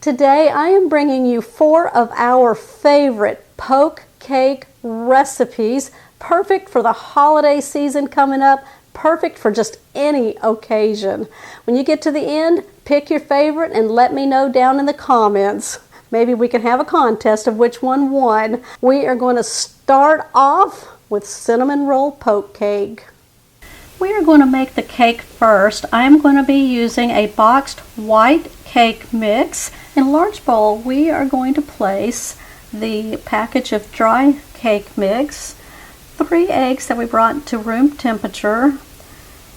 Today I am bringing you 4 of our favorite poke cake recipes, perfect for the holiday season coming up, perfect for just any occasion. When you get to the end, pick your favorite and let me know down in the comments. Maybe we can have a contest of which one won. We are going to start off with cinnamon roll poke cake. We are going to make the cake first. I am going to be using a boxed white cake mix. In a large bowl, we are going to place the package of dry cake mix, 3 eggs that we brought to room temperature,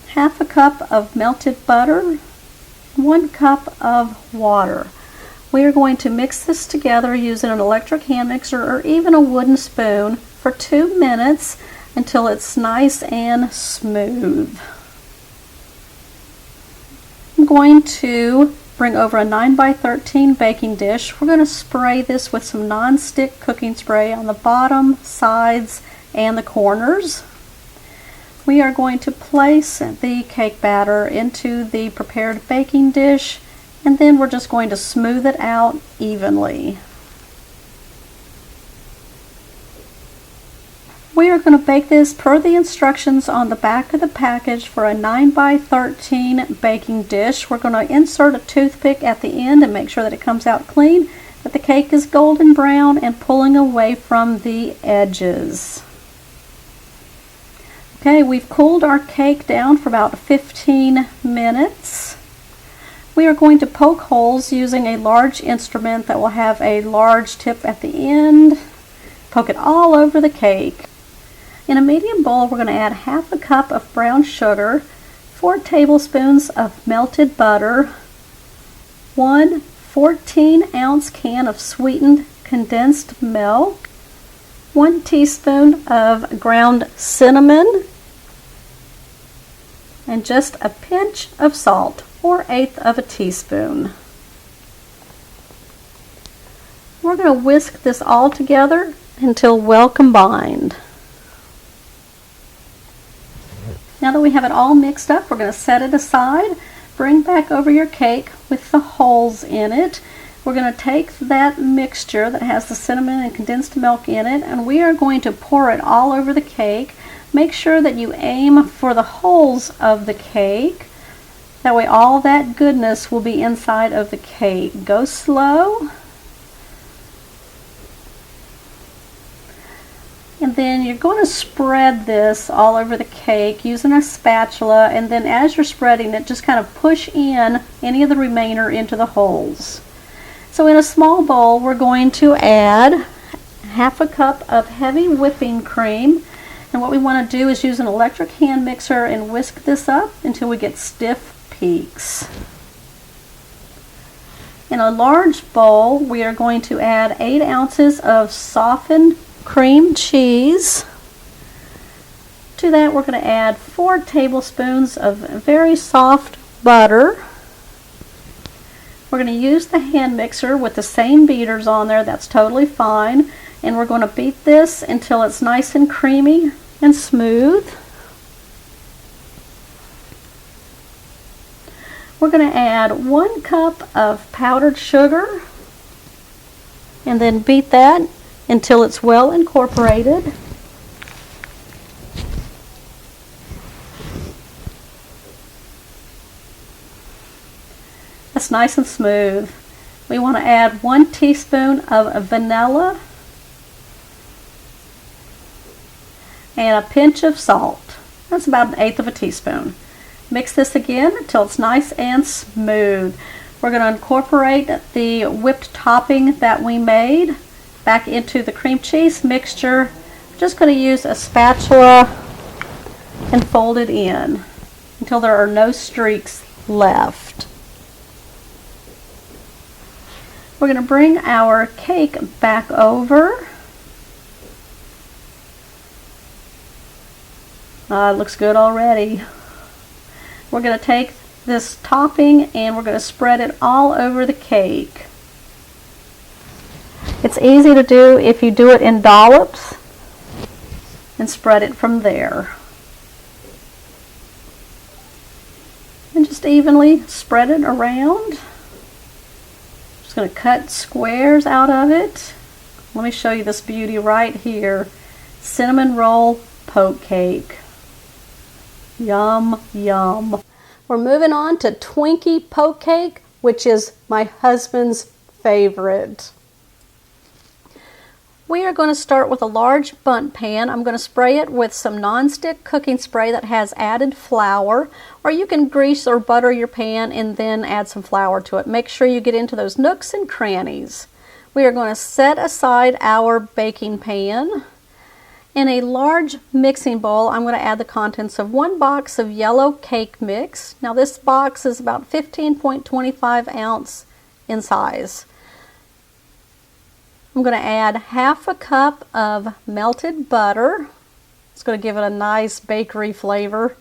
half a cup of melted butter, 1 cup of water. We are going to mix this together using an electric hand mixer or even a wooden spoon for 2 minutes until it's nice and smooth. I'm going to bring over a 9x13 baking dish. We're going to spray this with some non-stick cooking spray on the bottom, sides, and the corners. We are going to place the cake batter into the prepared baking dish, and then we're just going to smooth it out evenly. We are going to bake this per the instructions on the back of the package for a 9x13 baking dish. We're going to insert a toothpick at the end and make sure that it comes out clean, that the cake is golden brown and pulling away from the edges. Okay, we've cooled our cake down for about 15 minutes. We are going to poke holes using a large instrument that will have a large tip at the end. Poke it all over the cake. In a medium bowl, we're going to add half a cup of brown sugar, 4 tablespoons of melted butter, 1 14-ounce can of sweetened condensed milk, 1 teaspoon of ground cinnamon, and just a pinch of salt, or 1/8 of a teaspoon. We're going to whisk this all together until well combined. Now that we have it all mixed up, we're going to set it aside. Bring back over your cake with the holes in it. We're going to take that mixture that has the cinnamon and condensed milk in it, and we are going to pour it all over the cake. Make sure that you aim for the holes of the cake. That way all that goodness will be inside of the cake. Go slow. And then you're going to spread this all over the cake using a spatula, and then as you're spreading it, just kind of push in any of the remainder into the holes. So in a small bowl, we're going to add half a cup of heavy whipping cream, and what we want to do is use an electric hand mixer and whisk this up until we get stiff peaks. In a large bowl, we are going to add 8 ounces of softened cream cheese. To that, we're going to add 4 tablespoons of very soft butter. We're going to use the hand mixer with the same beaters on there. That's totally fine. And we're going to beat this until it's nice and creamy and smooth. We're going to add 1 cup of powdered sugar and then beat that until it's well incorporated. That's nice and smooth. We want to add 1 teaspoon of vanilla and a pinch of salt. That's about 1/8 of a teaspoon. Mix this again until it's nice and smooth. We're going to incorporate the whipped topping that we made back into the cream cheese mixture. I'm just going to use a spatula and fold it in until there are no streaks left. We're going to bring our cake back over. It looks good already. We're going to take this topping and we're going to spread it all over the cake. It's easy to do if you do it in dollops and spread it from there. And just evenly spread it around. Just going to cut squares out of it. Let me show you this beauty right here. Cinnamon roll poke cake. Yum, yum. We're moving on to Twinkie Poke Cake, which is my husband's favorite. We are going to start with a large bundt pan. I'm going to spray it with some nonstick cooking spray that has added flour, or you can grease or butter your pan and then add some flour to it. Make sure you get into those nooks and crannies. We are going to set aside our baking pan. In a large mixing bowl, I'm going to add the contents of 1 box of yellow cake mix. Now this box is about 15.25 ounce in size. I'm going to add half a cup of melted butter. It's going to give it a nice bakery flavor.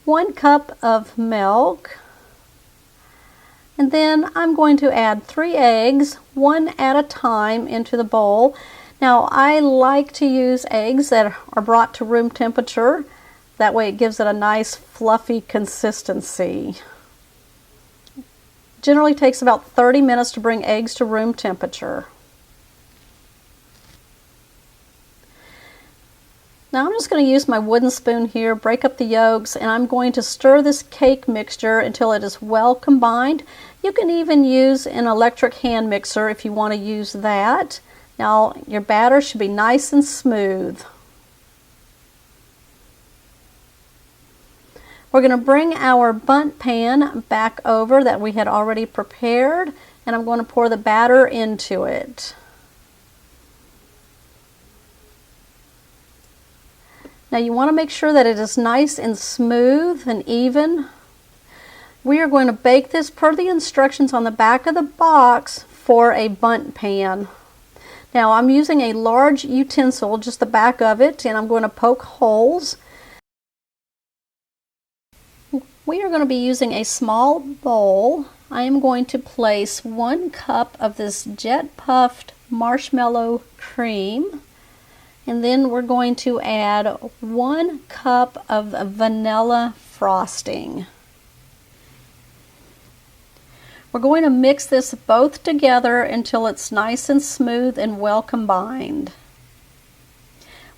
1 cup of milk. And then I'm going to add 3 eggs, one at a time, into the bowl. Now I like to use eggs that are brought to room temperature. That way it gives it a nice fluffy consistency. Generally takes about 30 minutes to bring eggs to room temperature. Now I'm just going to use my wooden spoon here, break up the yolks, and I'm going to stir this cake mixture until it is well combined. You can even use an electric hand mixer if you want to use that. Now your batter should be nice and smooth. We're going to bring our bundt pan back over that we had already prepared, and I'm going to pour the batter into it. Now you want to make sure that it is nice and smooth and even. We are going to bake this per the instructions on the back of the box for a bundt pan. Now I'm using a large utensil, just the back of it, and I'm going to poke holes. We are going to be using a small bowl. I am going to place 1 cup of this jet puffed marshmallow cream. And then we're going to add 1 cup of vanilla frosting. We're going to mix this both together until it's nice and smooth and well combined.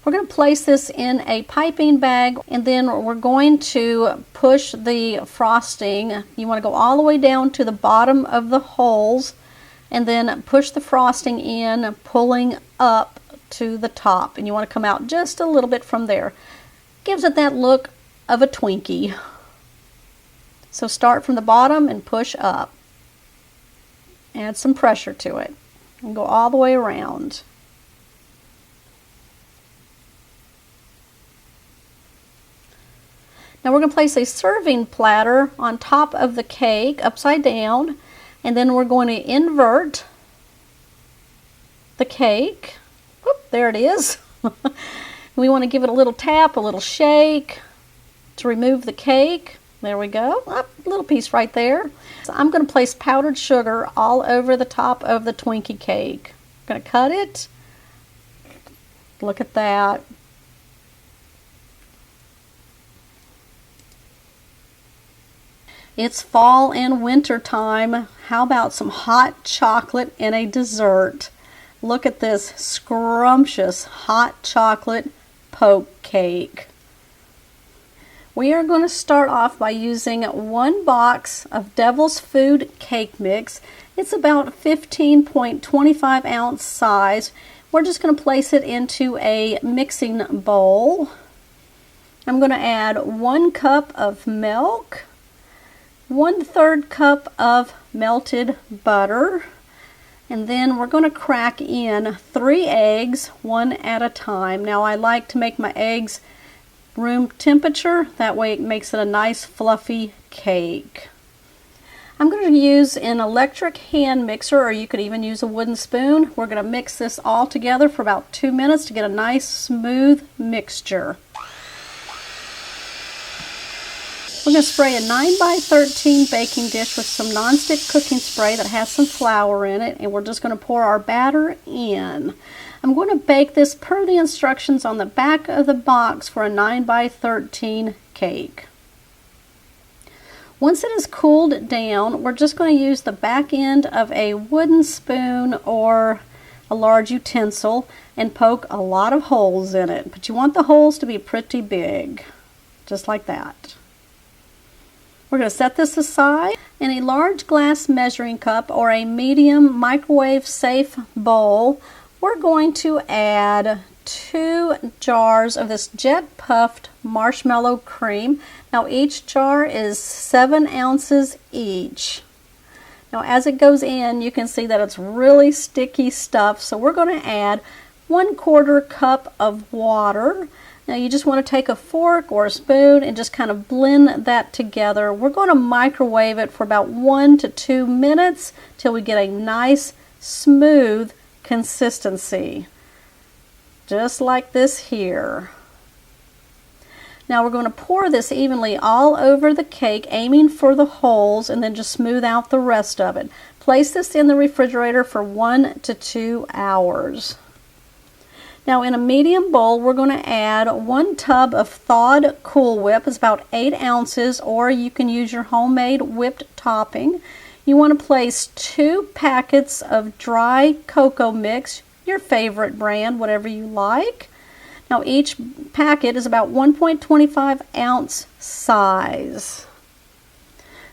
We're going to place this in a piping bag, and then we're going to push the frosting. You want to go all the way down to the bottom of the holes and then push the frosting in, pulling up to the top, and you want to come out just a little bit from there. Gives it that look of a Twinkie. So start from the bottom and push up. Add some pressure to it and go all the way around. Now we're going to place a serving platter on top of the cake upside down, and then we're going to invert the cake. Whoop, there it is. We want to give it a little tap, a little shake to remove the cake. There we go. A little piece right there. So I'm going to place powdered sugar all over the top of the Twinkie cake. I'm going to cut it. Look at that. It's fall and winter time. How about some hot chocolate in a dessert? Look at this scrumptious hot chocolate poke cake. We are going to start off by using 1 box of Devil's Food cake mix. It's about 15.25 ounce size. We're just going to place it into a mixing bowl. I'm going to add 1 cup of milk, 1/3 cup of melted butter, and then we're going to crack in 3 eggs, one at a time. Now I like to make my eggs room temperature, that way it makes it a nice fluffy cake. I'm going to use an electric hand mixer, or you could even use a wooden spoon. We're going to mix this all together for about 2 minutes to get a nice smooth mixture. We're going to spray a 9x13 baking dish with some nonstick cooking spray that has some flour in it, and we're just going to pour our batter in. I'm going to bake this per the instructions on the back of the box for a 9x13 cake. Once it is cooled down, we're just going to use the back end of a wooden spoon or a large utensil and poke a lot of holes in it. But you want the holes to be pretty big, just like that. We're going to set this aside. In a large glass measuring cup or a medium microwave safe bowl, we're going to add 2 jars of this jet puffed marshmallow cream. Now each jar is 7 ounces each. Now as it goes in, you can see that it's really sticky stuff, so we're going to add 1/4 cup of water. Now you just want to take a fork or a spoon and just kind of blend that together. We're going to microwave it for about 1 to 2 minutes till we get a nice smooth consistency, just like this here. Now we're going to pour this evenly all over the cake, aiming for the holes, and then just smooth out the rest of it. Place this in the refrigerator for 1 to 2 hours. Now in a medium bowl, we're going to add 1 tub of thawed Cool Whip. It's about 8 ounces, or you can use your homemade whipped topping. You want to place 2 packets of dry cocoa mix, your favorite brand, whatever you like. Now each packet is about 1.25 ounce size.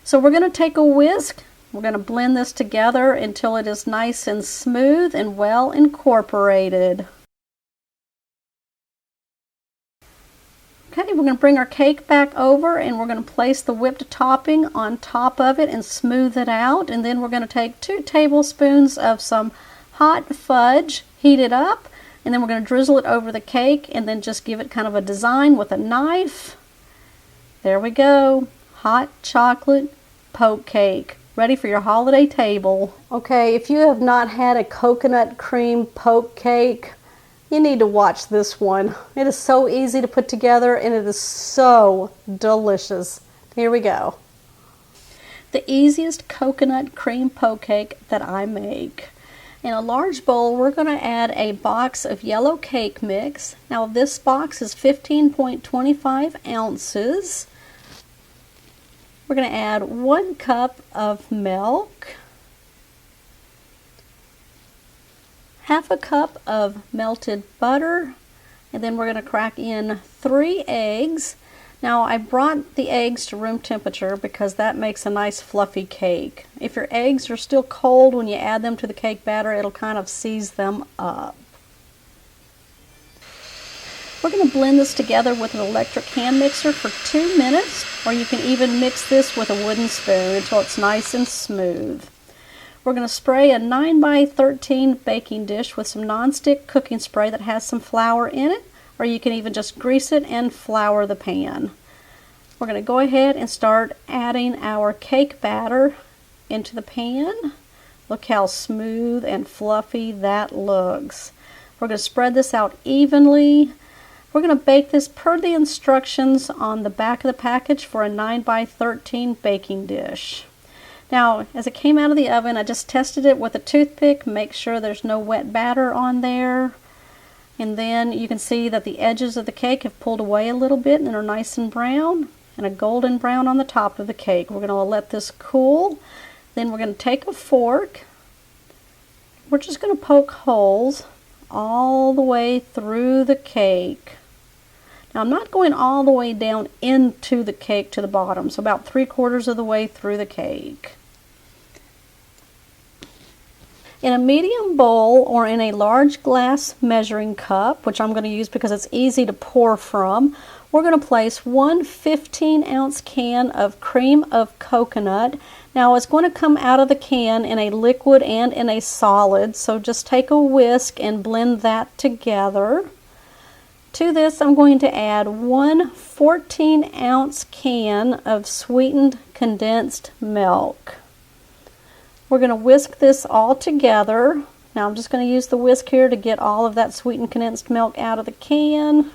So we're going to take a whisk. We're going to blend this together until it is nice and smooth and well incorporated. Okay, we're going to bring our cake back over and we're going to place the whipped topping on top of it and smooth it out. And then we're going to take 2 tablespoons of some hot fudge, heat it up, and then we're going to drizzle it over the cake and then just give it kind of a design with a knife. There we go. Hot chocolate poke cake, ready for your holiday table. Okay, if you have not had a coconut cream poke cake, you need to watch this one. It is so easy to put together and it is so delicious. Here we go. The easiest coconut cream poke cake that I make. In a large bowl, we're going to add a box of yellow cake mix. Now this box is 15.25 ounces. We're going to add 1 cup of milk, 1/2 cup of melted butter, and then we're going to crack in 3 eggs. Now I brought the eggs to room temperature because that makes a nice fluffy cake. If your eggs are still cold when you add them to the cake batter, it'll kind of seize them up. We're going to blend this together with an electric hand mixer for 2 minutes, or you can even mix this with a wooden spoon until it's nice and smooth. We're going to spray a 9x13 baking dish with some nonstick cooking spray that has some flour in it, or you can even just grease it and flour the pan. We're going to go ahead and start adding our cake batter into the pan. Look how smooth and fluffy that looks. We're going to spread this out evenly. We're going to bake this per the instructions on the back of the package for a 9x13 baking dish. Now, as it came out of the oven, I just tested it with a toothpick, make sure there's no wet batter on there. And then you can see that the edges of the cake have pulled away a little bit and are nice and brown, and a golden brown on the top of the cake. We're going to let this cool. Then we're going to take a fork. We're just going to poke holes all the way through the cake. Now I'm not going all the way down into the cake to the bottom, so about 3/4 of the way through the cake. In a medium bowl or in a large glass measuring cup, which I'm going to use because it's easy to pour from, we're going to place 1 15-ounce can of cream of coconut. Now it's going to come out of the can in a liquid and in a solid, so just take a whisk and blend that together. To this, I'm going to add 1 14-ounce can of sweetened condensed milk. We're going to whisk this all together. Now I'm just going to use the whisk here to get all of that sweetened condensed milk out of the can.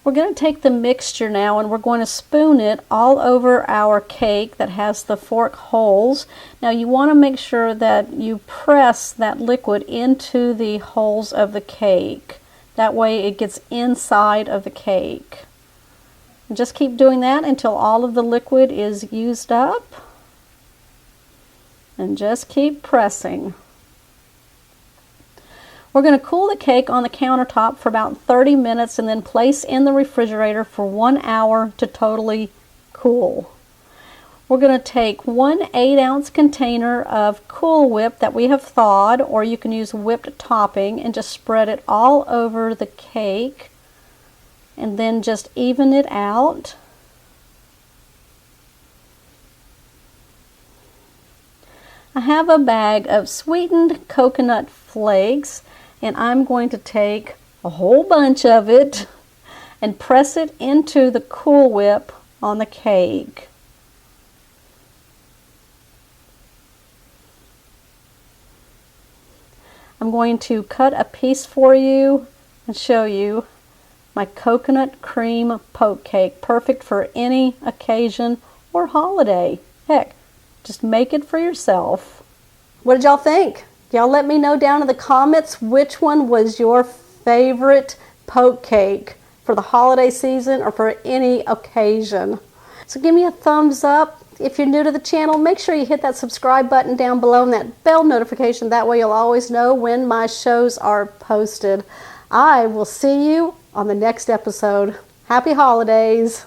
We're going to take the mixture now and we're going to spoon it all over our cake that has the fork holes. Now you want to make sure that you press that liquid into the holes of the cake. That way it gets inside of the cake. And just keep doing that until all of the liquid is used up. And just keep pressing. We're going to cool the cake on the countertop for about 30 minutes and then place in the refrigerator for 1 hour to totally cool. We're going to take one 8-ounce container of Cool Whip that we have thawed, or you can use whipped topping, and just spread it all over the cake and then just even it out. I have a bag of sweetened coconut flakes, and I'm going to take a whole bunch of it and press it into the Cool Whip on the cake. I'm going to cut a piece for you and show you my coconut cream poke cake, perfect for any occasion or holiday. Heck, just make it for yourself. What did y'all think? Y'all let me know down in the comments which one was your favorite poke cake for the holiday season or for any occasion. So give me a thumbs up. If you're new to the channel, make sure you hit that subscribe button down below and that bell notification. That way you'll always know when my shows are posted. I will see you on the next episode. Happy holidays.